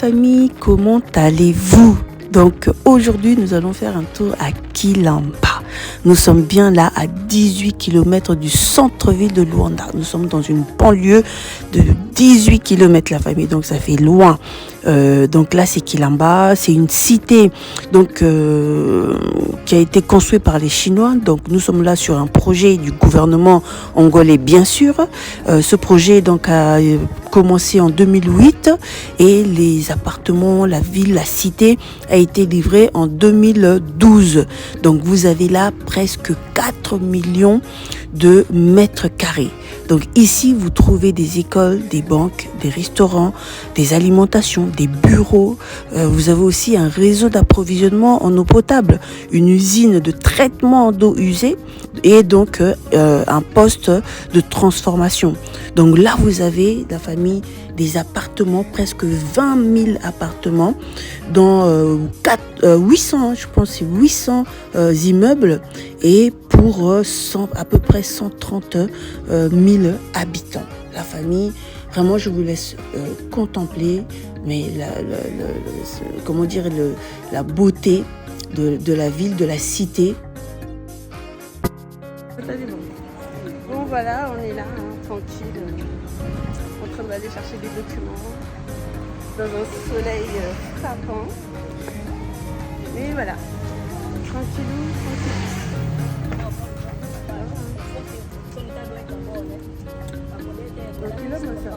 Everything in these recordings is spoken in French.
famille, comment allez-vous? Donc aujourd'hui nous allons faire un tour à Kilamba. Nous sommes bien là à 18 km du centre-ville de Luanda. Nous sommes dans une banlieue de 18 km la famille, donc ça fait loin. Donc là c'est Kilamba, c'est une cité donc qui a été construite par les Chinois. Donc nous sommes là sur un projet du gouvernement angolais bien sûr. Ce projet donc a commencé en 2008 et les appartements, la ville, la cité a été livrée en 2012. Donc vous avez là presque 4 millions de mètres carrés. Donc ici, vous trouvez des écoles, des banques, des restaurants, des alimentations, des bureaux. Vous avez aussi un réseau d'approvisionnement en eau potable, une usine de traitement d'eau usée et donc un poste de transformation. Donc là, vous avez la famille des appartements, presque 20 000 appartements dans 800, je pense, 800 immeubles et pour à peu près 130 000 habitants. La famille, vraiment, je vous laisse contempler, mais comment dire, la beauté de la ville, de la cité. Bon voilà, on est là, tranquille, en train d'aller chercher des documents dans un soleil frappant. Mais voilà, tranquillou, tranquille. Donc là, moi, ça.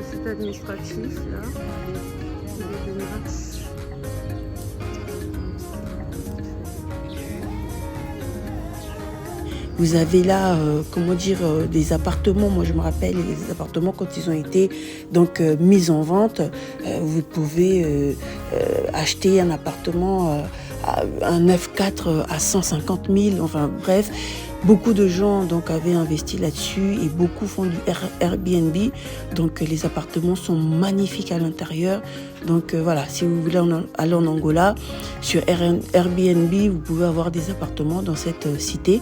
C'est administratif là. Vous avez là, comment dire, des appartements. Moi, je me rappelle, les appartements, quand ils ont été donc mis en vente, vous pouvez acheter un appartement, un F4 à 150 000. Enfin, bref, beaucoup de gens donc avaient investi là-dessus et beaucoup font du Airbnb. Donc, les appartements sont magnifiques à l'intérieur. Donc, voilà, si vous voulez aller en Angola, sur Airbnb, vous pouvez avoir des appartements dans cette cité.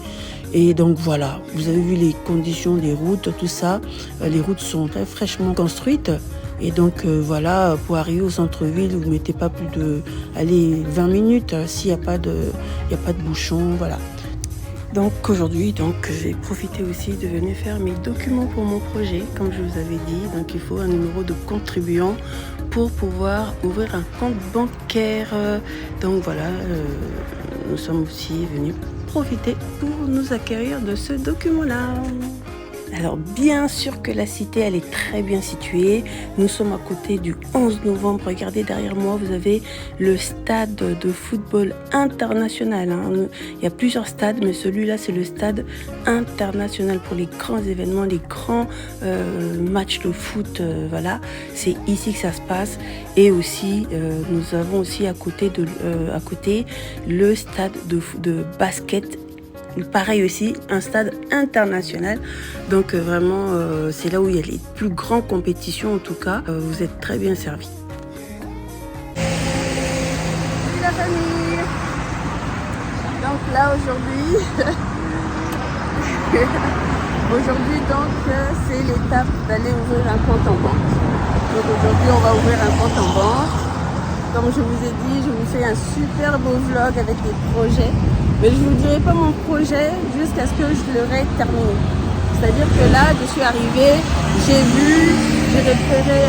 Et donc voilà, vous avez vu les conditions des routes, tout ça. Les routes sont très fraîchement construites. Et donc voilà, pour arriver au centre-ville, vous ne mettez pas plus de 20 minutes s'il n'y a pas de bouchon. Voilà. Donc aujourd'hui, j'ai profité aussi de venir faire mes documents pour mon projet, comme je vous avais dit. Donc il faut un numéro de contribuant pour pouvoir ouvrir un compte bancaire. Donc voilà, nous sommes aussi venus profiter pour nous acquérir de ce document-là. Alors bien sûr que la cité elle est très bien située. Nous sommes à côté du 11 novembre. Regardez derrière moi, vous avez le stade de football international. Il y a plusieurs stades, mais celui-là c'est le stade international pour les grands événements, les grands matchs de foot. Voilà, c'est ici que ça se passe. Et aussi, nous avons aussi à côté le stade de basket. Pareil aussi, un stade international. Donc vraiment, c'est là où il y a les plus grandes compétitions en tout cas. Vous êtes très bien servis. Salut la famille. Donc là aujourd'hui, c'est l'étape d'aller ouvrir un compte en banque. Donc aujourd'hui on va ouvrir un compte en banque. Comme je vous ai dit, je vous fais un super beau vlog avec des projets. Mais je ne vous dirai pas mon projet jusqu'à ce que je l'aurai terminé. C'est-à-dire que là, je suis arrivée, j'ai repéré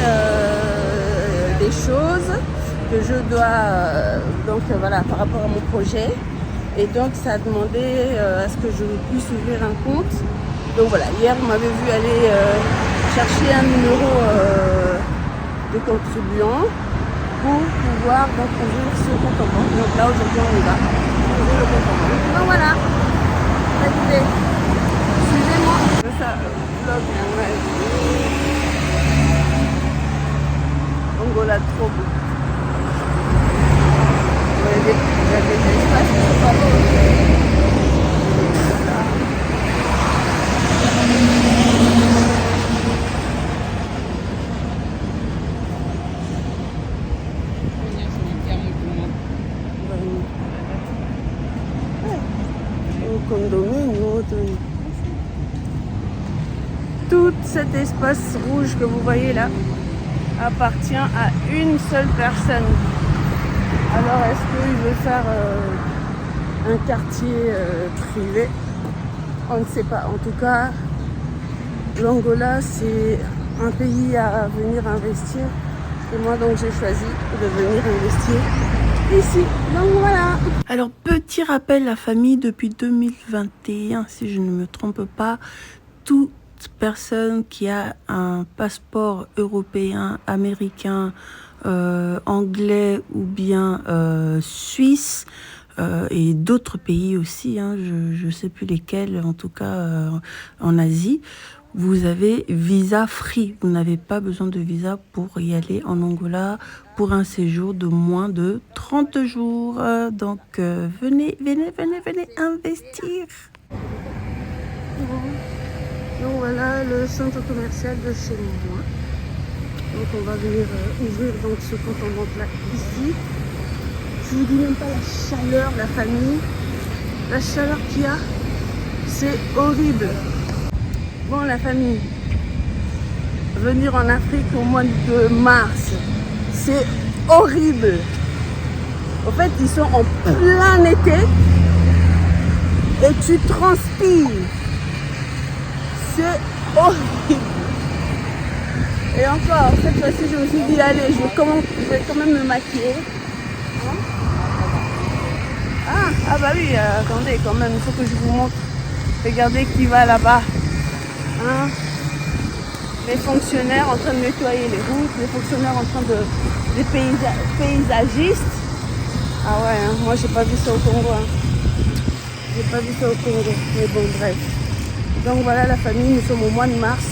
des choses que je dois, voilà, par rapport à mon projet. Et donc, ça a demandé à ce que je puisse ouvrir un compte. Donc voilà, hier, vous m'avez vu aller chercher un numéro de contribuant pour pouvoir donc ouvrir ce compte en banque. Donc là, aujourd'hui, on y va. Donc voilà, écoutez, suivez-moi. Ça vlog Angola trop beau. Il y a des espaces qui sont pas beaux. condominio. Tout cet espace rouge que vous voyez là appartient à une seule personne. Alors est-ce qu'il veut faire un quartier privé? On ne sait pas. En tout cas, l'Angola, c'est un pays à venir investir. Et moi, donc, j'ai choisi de venir investir ici. Donc, voilà. Alors, petit rappel, la famille, depuis 2021, si je ne me trompe pas, toute personne qui a un passeport européen, américain, anglais ou bien suisse, et d'autres pays aussi, hein, je ne sais plus lesquels, en tout cas en Asie, vous avez visa free. Vous n'avez pas besoin de visa pour y aller en Angola pour un séjour de moins de 30 jours. Donc venez investir. Donc voilà le centre commercial de chez moi. Donc on va venir ouvrir donc ce compte en banque là ici. Je vous dis même pas la chaleur, la famille. La chaleur qu'il y a, c'est horrible. Bon la famille, venir en Afrique au mois de mars, c'est horrible. En fait, ils sont en plein été et tu transpires. C'est horrible. Et encore, cette fois-ci, je me suis dit, allez, je vais quand même me maquiller. Ah bah oui, attendez, quand même, il faut que je vous montre. Regardez qui va là-bas. Hein? Les fonctionnaires en train de nettoyer les routes, les fonctionnaires en train de... les paysagistes. Ah ouais, hein, moi j'ai pas vu ça au Congo. Hein. J'ai pas vu ça au Congo, mais bon, bref. Donc voilà la famille, nous sommes au mois de mars.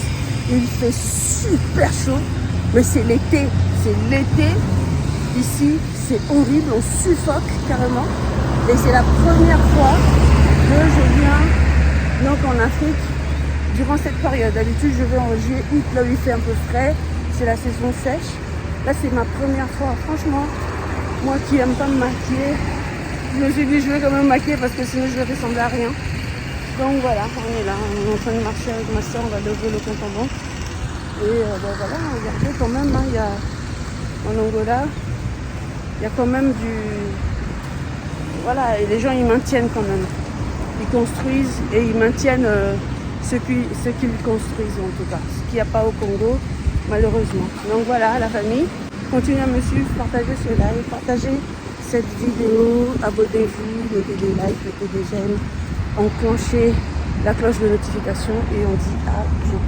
Il fait super chaud, mais c'est l'été. C'est l'été. Ici, c'est horrible, on suffoque carrément. Et c'est la première fois que je viens donc en Afrique durant cette période. D'habitude, je vais en juillet, août, là où il fait un peu frais. C'est la saison sèche. Là, c'est ma première fois. Franchement, moi qui n'aime pas me maquiller, je me suis dit, je vais quand même me maquiller parce que sinon, je vais ressembler à rien. Donc voilà, on est là. On est en train de marcher avec ma soeur. On va lever le compte en banque. Et ben voilà, regardez quand même, hein, il y a, en Angola, il y a quand même du... Voilà, et les gens, ils maintiennent quand même. Ils construisent et ils maintiennent ce qu'ils construisent en tout cas. Ce qu'il n'y a pas au Congo, malheureusement. Donc voilà, la famille, continuez à me suivre, partagez ce live, partagez cette vidéo, abonnez-vous, mettez des likes, mettez des j'aime, enclenchez la cloche de notification et on dit à bientôt.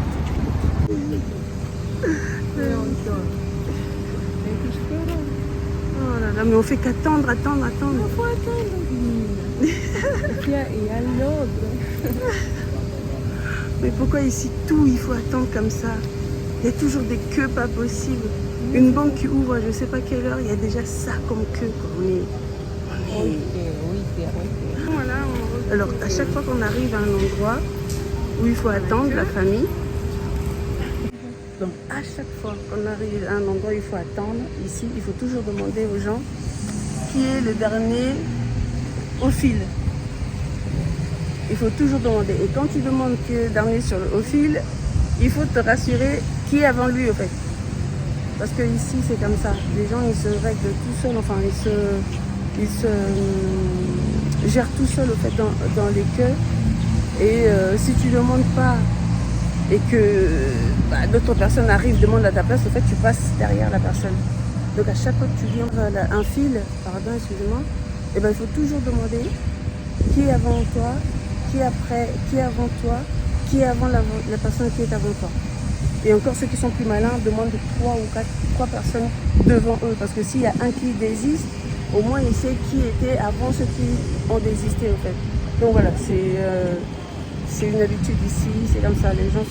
Oh là là, mais on fait qu'attendre. Il faut attendre. Et à l'autre. Mais pourquoi ici tout il faut attendre comme ça? Il y a toujours des queues pas possibles. Une banque qui ouvre à je sais pas quelle heure, il y a déjà ça comme queue. Voilà, alors à chaque fois qu'on arrive à un endroit où il faut attendre, la famille. Donc à chaque fois qu'on arrive à un endroit où il faut attendre, ici, il faut toujours demander aux gens qui est le dernier au fil. Il faut toujours demander. Et quand tu demandes qui est le dernier au fil, il faut te rassurer qui est avant lui, en fait. Parce que ici, c'est comme ça. Les gens, ils se règlent tout seuls. Enfin, ils se gèrent tout seuls, en fait, dans les queues. Et si tu ne demandes pas et que d'autres personnes arrivent, demandent à ta place, en fait, tu passes derrière la personne. Donc, à chaque fois que tu viens un fil, pardon, excusez-moi, et ben, il faut toujours demander qui est avant toi, qui est après, qui est avant toi, qui est avant la personne qui est avant toi. Et encore ceux qui sont plus malins demandent 3 personnes devant eux. Parce que s'il y a un qui désiste, au moins il sait qui était avant ceux qui ont désisté en fait. Donc voilà, c'est une habitude ici, c'est comme ça. Les gens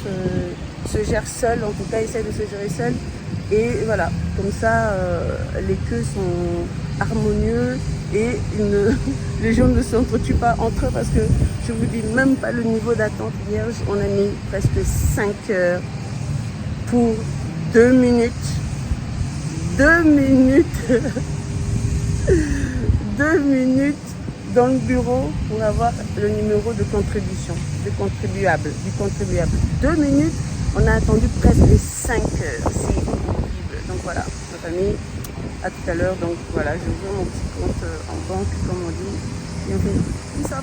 se gèrent seuls, en tout cas essaient de se gérer seuls. Et voilà, comme ça les queues sont harmonieux et les gens ne s'entretuent pas entre eux parce que je vous dis même pas le niveau d'attente vierge. On a mis presque 5 heures pour 2 minutes. 2 minutes. 2 minutes dans le bureau pour avoir le numéro de contribution, du contribuable. 2 minutes, on a attendu presque 5 heures, c'est horrible. Donc voilà, ma famille, à tout à l'heure. Donc voilà, je ouvre mon petit compte en banque, comme on dit, et on fait tout ça.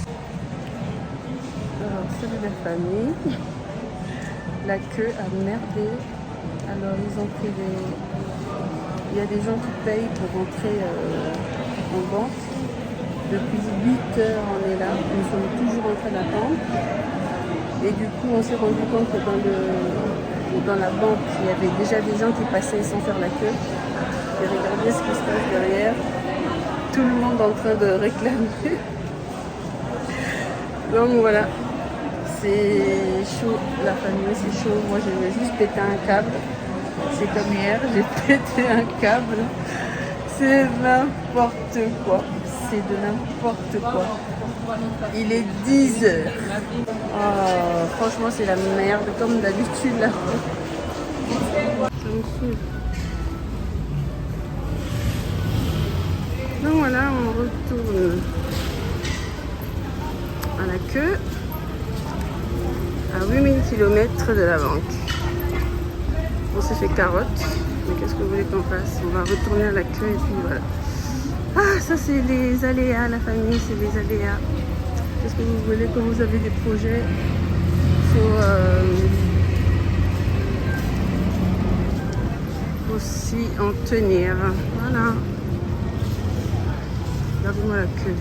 Alors, salut la famille. La queue a merdé. Alors, ils ont pris des... Il y a des gens qui payent pour rentrer en banque. Depuis 8 heures, on est là. Nous sommes toujours en train d'attendre. Et du coup, on s'est rendu compte que dans la banque, il y avait déjà des gens qui passaient sans faire la queue. Et regardez ce qui se passe derrière. Tout le monde en train de réclamer. Donc voilà. C'est chaud, la famille, c'est chaud. Moi, je vais juste péter un câble. C'est comme hier, j'ai pété un câble. C'est n'importe quoi. C'est de n'importe quoi. Il est 10 heures. Oh, franchement, c'est la merde, comme d'habitude là. Ça me saoule. Donc voilà, on retourne à la queue. À 8000 km de la banque. On s'est fait carotte. Mais qu'est-ce que vous voulez qu'on fasse? On va retourner à la queue et puis voilà. Ah, ça c'est les aléas, la famille, c'est les aléas. Qu'est-ce que vous voulez quand vous avez des projets? Il faut aussi en tenir. Voilà. Regardez-moi la queue.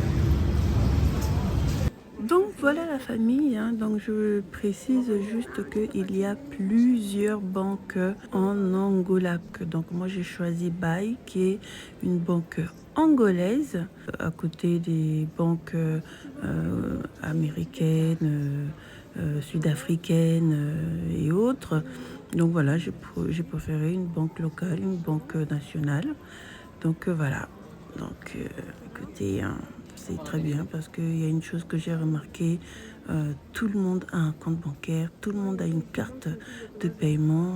Donc voilà la famille, hein. Donc je précise juste qu'il y a plusieurs banques en Angola. Donc moi j'ai choisi BAI qui est une banque angolaise à côté des banques américaines, sud-africaines et autres. Donc voilà, j'ai préféré une banque locale, une banque nationale. Donc voilà, donc écoutez, hein, c'est très bien parce qu'il y a une chose que j'ai remarqué, tout le monde a un compte bancaire, tout le monde a une carte de paiement.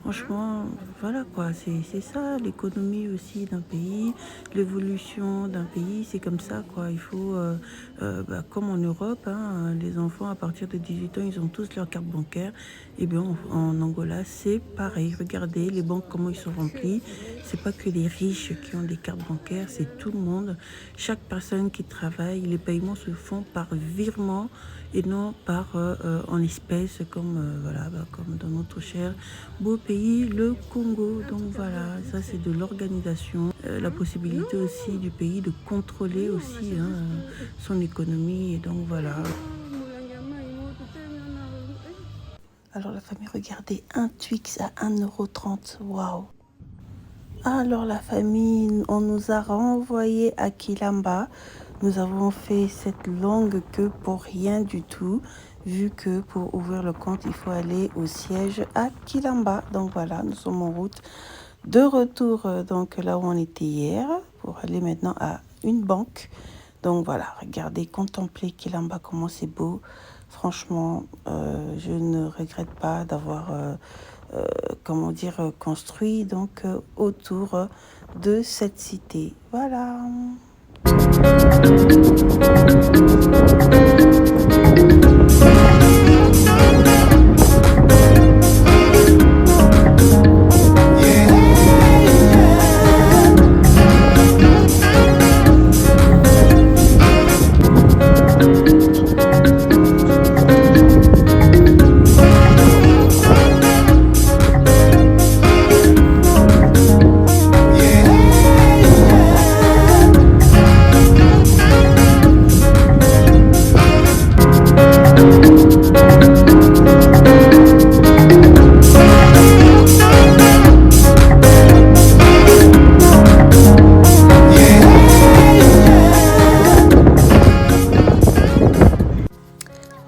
Franchement, voilà quoi, c'est ça l'économie aussi d'un pays, l'évolution d'un pays, c'est comme ça quoi. Il faut, comme en Europe, hein, les enfants à partir de 18 ans, ils ont tous leur carte bancaire. Et bien en Angola, c'est pareil. Regardez les banques, comment ils sont remplis. C'est pas que les riches qui ont des cartes bancaires, c'est tout le monde. Chaque personne qui travaille, les paiements se font par virement et non par en espèces comme comme dans notre cher beau pays le Congo. Donc voilà, ça c'est de l'organisation, la possibilité aussi du pays de contrôler aussi son économie. Et donc voilà. Alors la famille, regardez, un Twix à 1,30 €. Waouh. Alors la famille, on nous a renvoyé à Quilamba. Nous avons fait cette longue queue pour rien du tout, vu que pour ouvrir le compte, il faut aller au siège à Quilamba. Donc voilà, nous sommes en route de retour donc là où on était hier, pour aller maintenant à une banque. Donc voilà, regardez, contemplez Quilamba, comment c'est beau. Franchement, je ne regrette pas d'avoir construit donc autour de cette cité. Voilà.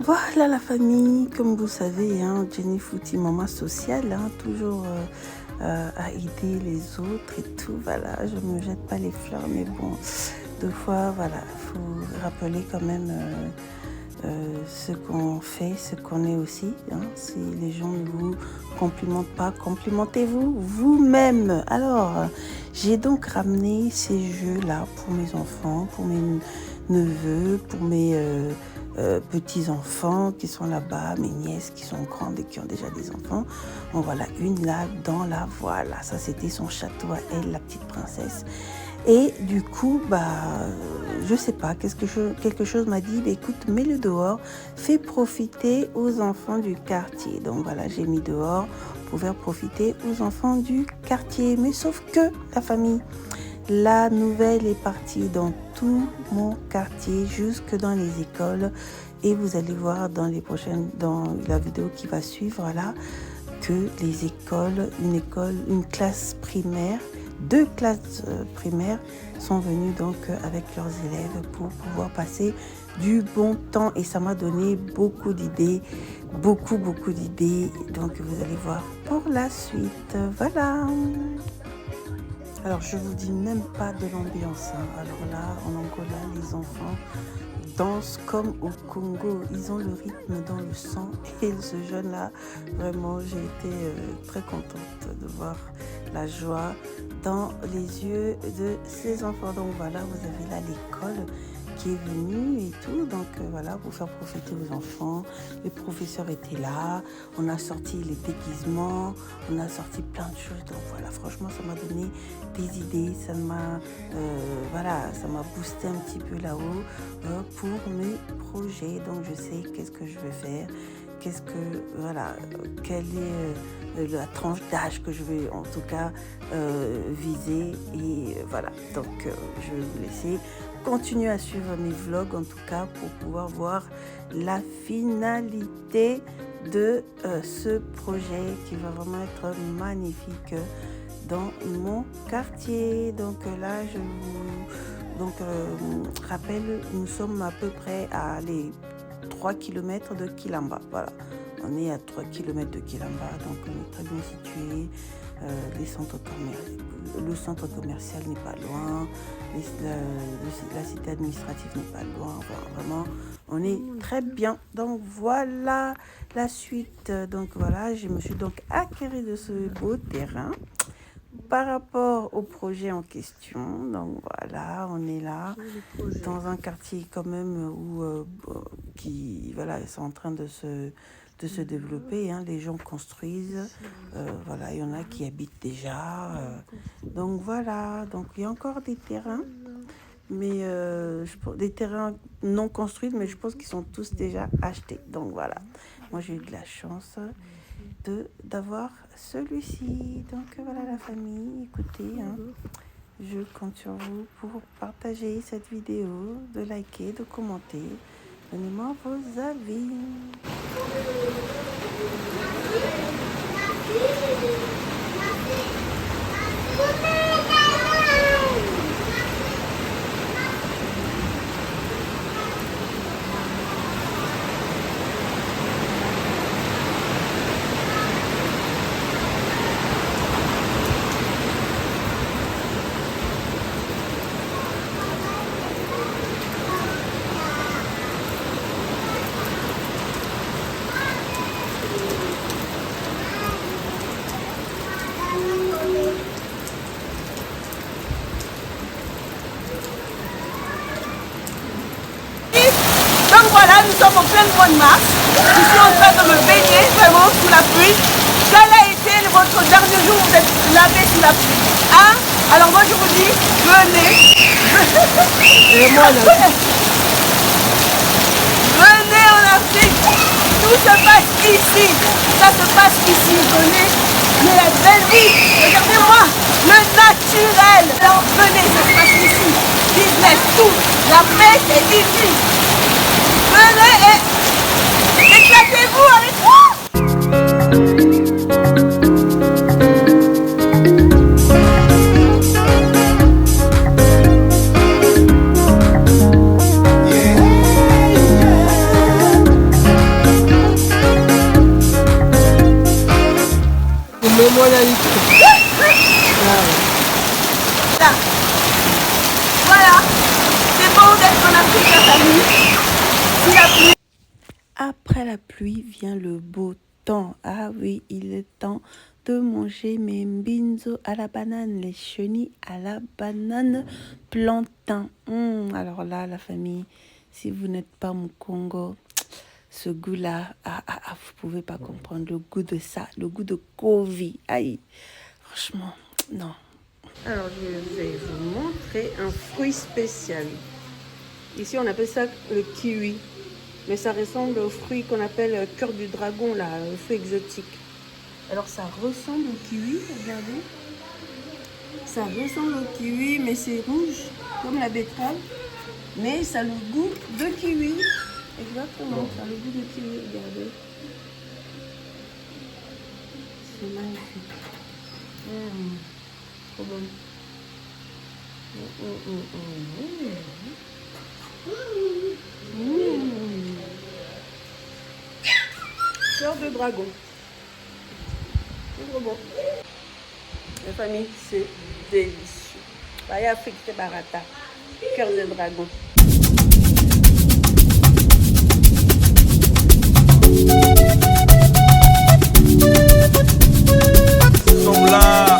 Voilà la famille, comme vous savez, hein, Jenny Fouti, maman sociale, hein, toujours à aider les autres et tout. Voilà, je ne me jette pas les fleurs, mais bon, deux fois, voilà, il faut rappeler quand même ce qu'on fait, ce qu'on est aussi. Hein. Si les gens ne vous complimentent pas, complimentez-vous vous-même. Alors, j'ai donc ramené ces jeux-là pour mes enfants, pour mes neveux, pour mes petits-enfants qui sont là-bas, mes nièces qui sont grandes et qui ont déjà des enfants. Bon, voilà, une là dans la voilà, ça c'était son château à elle, la petite princesse. Et du coup, je sais pas, quelque chose m'a dit, écoute, mets-le dehors, fais profiter aux enfants du quartier. Donc voilà, j'ai mis dehors pour faire profiter aux enfants du quartier. Mais sauf que la famille, la nouvelle est partie dans tout mon quartier, jusque dans les écoles. Et vous allez voir dans la vidéo qui va suivre, là, que les écoles, une classe primaire, 2 classes primaires sont venues donc avec leurs élèves pour pouvoir passer du bon temps. Et ça m'a donné beaucoup d'idées, beaucoup d'idées. Donc vous allez voir pour la suite. Voilà. Alors je vous dis même pas de l'ambiance. Alors là, en Angola, les enfants dansent comme au Congo. Ils ont le rythme dans le sang. Et ce jeune-là, vraiment, j'ai été très contente de voir la joie dans les yeux de ces enfants. Donc voilà, vous avez là l'école qui est venue et tout. Donc voilà, pour faire profiter aux enfants. Les professeurs étaient là. On a sorti les déguisements. On a sorti plein de choses. Donc voilà, franchement, ça m'a donné des idées. Ça m'a boosté un petit peu là-haut pour mes projets. Donc je sais qu'est-ce que je vais faire. Quelle est la tranche d'âge que je vais en tout cas viser. Et voilà, donc je vais vous laisser continuer à suivre mes vlogs en tout cas pour pouvoir voir la finalité de ce projet qui va vraiment être magnifique dans mon quartier. Donc là, je vous rappelle, nous sommes à peu près à les 3 km de Kilamba. Voilà, on est à 3 km de Kilamba, donc on est très bien situé. Le centre commercial n'est pas loin, la cité administrative n'est pas loin. Enfin, vraiment, on est très bien. Donc voilà la suite. Donc voilà, je me suis donc acquérie de ce beau terrain par rapport au projet en question. Donc voilà, on est là dans un quartier quand même où qui est en train de se développer, les gens construisent, il y en a qui habitent déjà, donc voilà, donc il y a encore des terrains, mais des terrains non construits, mais je pense qu'ils sont tous déjà achetés. Donc voilà, moi j'ai eu de la chance d'avoir celui-ci. Donc voilà la famille, écoutez, je compte sur vous pour partager cette vidéo, de liker, de commenter. Donnez-moi vos avis. Voilà, nous sommes en pleine mois de mars. Je suis en train de me baigner vraiment sous la pluie. Quel a été votre dernier jour où vous êtes lavé sous la pluie? Alors moi je vous dis, venez. Et moi là. Venez en Afrique. Tout se passe ici. Ça se passe ici. Venez. Mais la belle vie. Regardez-moi. Le naturel. Alors venez, ça se passe ici. Business, tout. La paix est ici. Venez et éclatez-vous avec moi. Mets-moi la liste. Voilà, c'est bon d'être en Afrique, la famille. Après la pluie vient le beau temps. Ah oui, il est temps de manger mes mbinzo à la banane, les chenilles à la banane, plantain. Alors là, la famille, si vous n'êtes pas au Congo, ce goût-là, vous pouvez pas comprendre le goût de ça, le goût de Kovi. Aïe, franchement, non. Alors, je vais vous montrer un fruit spécial. Ici, on appelle ça le kiwi. Mais ça ressemble au fruit qu'on appelle cœur du dragon, là, le fruit exotique. Alors, ça ressemble au kiwi, regardez. Ça ressemble au kiwi, mais c'est rouge, comme la betterave. Mais ça a le goût de kiwi. Exactement, ça a le goût de kiwi, regardez. C'est magnifique. Trop bon. Cœur de dragon. C'est trop bon. La famille, c'est délicieux. Baya Afrique, c'est barata. Cœur de dragon. Sont là.